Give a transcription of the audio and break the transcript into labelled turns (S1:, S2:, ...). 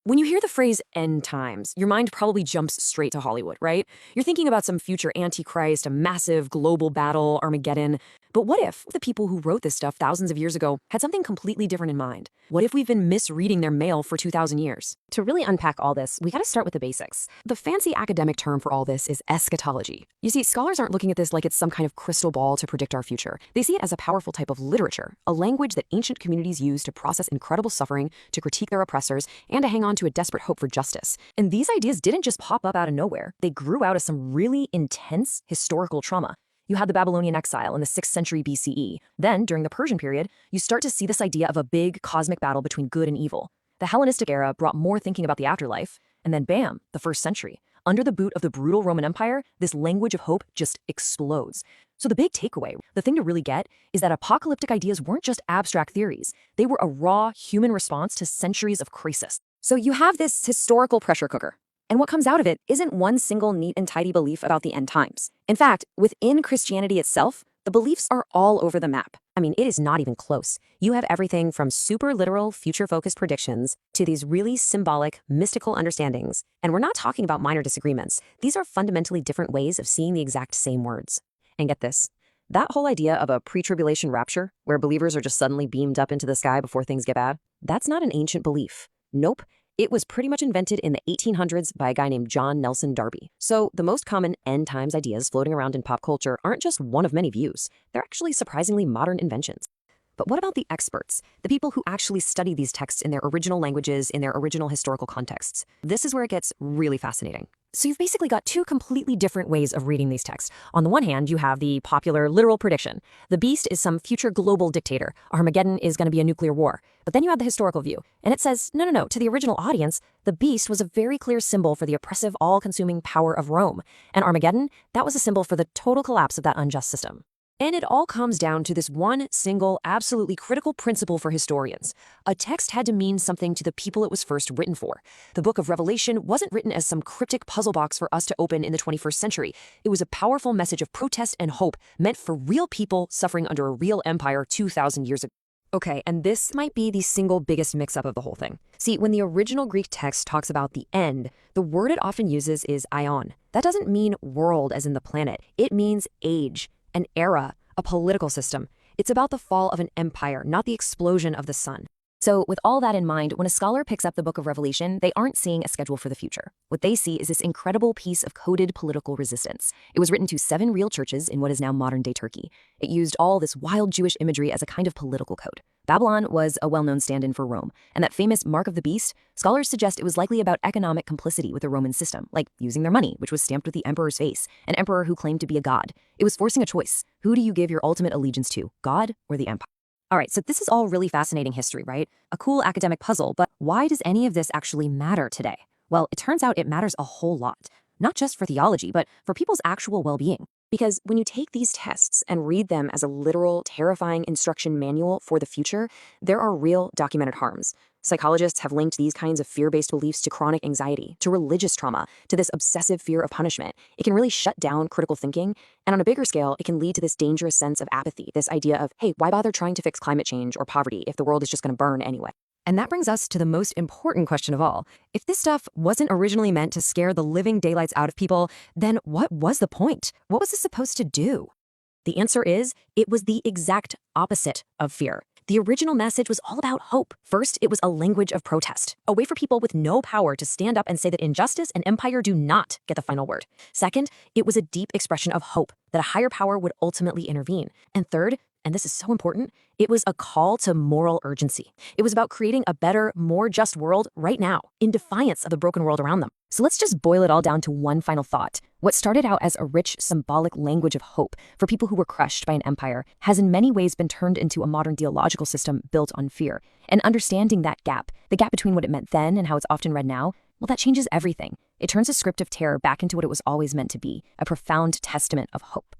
S1: When you hear the phrase end times, your mind probably jumps straight to Hollywood, right? You're thinking about some future antichrist, a massive global battle, Armageddon. But what if the people who wrote this stuff thousands of years ago had something completely different in mind? What if we've been misreading their mail for 2,000 years? To really unpack all this, we gotta start with the basics. The fancy academic term for all this is eschatology. You see, scholars aren't looking at this like it's some kind of crystal ball to predict our future. They see it as a powerful type of literature, a language that ancient communities used to process incredible suffering, to critique their oppressors, and to hang on to a desperate hope for justice. And these ideas didn't just pop up out of nowhere. They grew out of some really intense historical trauma. You had the Babylonian exile in the 6th century BCE. Then, during the Persian period, you start to see this idea of a big cosmic battle between good and evil. The Hellenistic era brought more thinking about the afterlife, and then bam, the 1st century. Under the boot of the brutal Roman Empire, this language of hope just explodes. So the big takeaway, the thing to really get, is that apocalyptic ideas weren't just abstract theories. They were a raw human response to centuries of crisis. So you have this historical pressure cooker. And what comes out of it isn't one single neat and tidy belief about the end times. In fact, within Christianity itself, the beliefs are all over the map. I mean, it is not even close. You have everything from super literal, future-focused predictions to these really symbolic, mystical understandings. And we're not talking about minor disagreements. These are fundamentally different ways of seeing the exact same words. And get this, that whole idea of a pre-tribulation rapture, where believers are just suddenly beamed up into the sky before things get bad, that's not an ancient belief. Nope. It was pretty much invented in the 1800s by a guy named John Nelson Darby. So the most common end times ideas floating around in pop culture aren't just one of many views. They're actually surprisingly modern inventions. But what about the experts, the people who actually study these texts in their original languages, in their original historical contexts? This is where it gets really fascinating. So you've basically got two completely different ways of reading these texts. On the one hand, you have the popular literal prediction. The beast is some future global dictator. Armageddon is going to be a nuclear war. But then you have the historical view. And it says, no. To the original audience, the beast was a very clear symbol for the oppressive, all-consuming power of Rome. And Armageddon, that was a symbol for the total collapse of that unjust system. And it all comes down to this one single, absolutely critical principle for historians. A text had to mean something to the people it was first written for. The book of Revelation wasn't written as some cryptic puzzle box for us to open in the 21st century. It was a powerful message of protest and hope meant for real people suffering under a real empire 2,000 years ago. Okay, and this might be the single biggest mix-up of the whole thing. See, when the original Greek text talks about the end, the word it often uses is aion. That doesn't mean world as in the planet. It means age. An era, a political system. It's about the fall of an empire, not the explosion of the sun. So with all that in mind, when a scholar picks up the book of Revelation, they aren't seeing a schedule for the future. What they see is this incredible piece of coded political resistance. It was written to 7 real churches in what is now modern-day Turkey. It used all this wild Jewish imagery as a kind of political code. Babylon was a well-known stand-in for Rome, and that famous Mark of the Beast, scholars suggest it was likely about economic complicity with the Roman system, like using their money, which was stamped with the emperor's face, an emperor who claimed to be a god. It was forcing a choice. Who do you give your ultimate allegiance to, God or the empire? All right, so this is all really fascinating history, right? A cool academic puzzle, but why does any of this actually matter today? Well, it turns out it matters a whole lot, not just for theology, but for people's actual well-being. Because when you take these tests and read them as a literal, terrifying instruction manual for the future, there are real documented harms. Psychologists have linked these kinds of fear-based beliefs to chronic anxiety, to religious trauma, to this obsessive fear of punishment. It can really shut down critical thinking, and on a bigger scale, it can lead to this dangerous sense of apathy, this idea of, hey, why bother trying to fix climate change or poverty if the world is just going to burn anyway? And that brings us to the most important question of all. If this stuff wasn't originally meant to scare the living daylights out of people, then what was the point? What was this supposed to do? The answer is, it was the exact opposite of fear. The original message was all about hope. First, it was a language of protest, a way for people with no power to stand up and say that injustice and empire do not get the final word. Second, it was a deep expression of hope that a higher power would ultimately intervene. And third, and this is so important, it was a call to moral urgency. It was about creating a better, more just world right now, in defiance of the broken world around them. So let's just boil it all down to one final thought. What started out as a rich, symbolic language of hope for people who were crushed by an empire has in many ways been turned into a modern theological system built on fear. And understanding that gap, the gap between what it meant then and how it's often read now, well, that changes everything. It turns a script of terror back into what it was always meant to be, a profound testament of hope.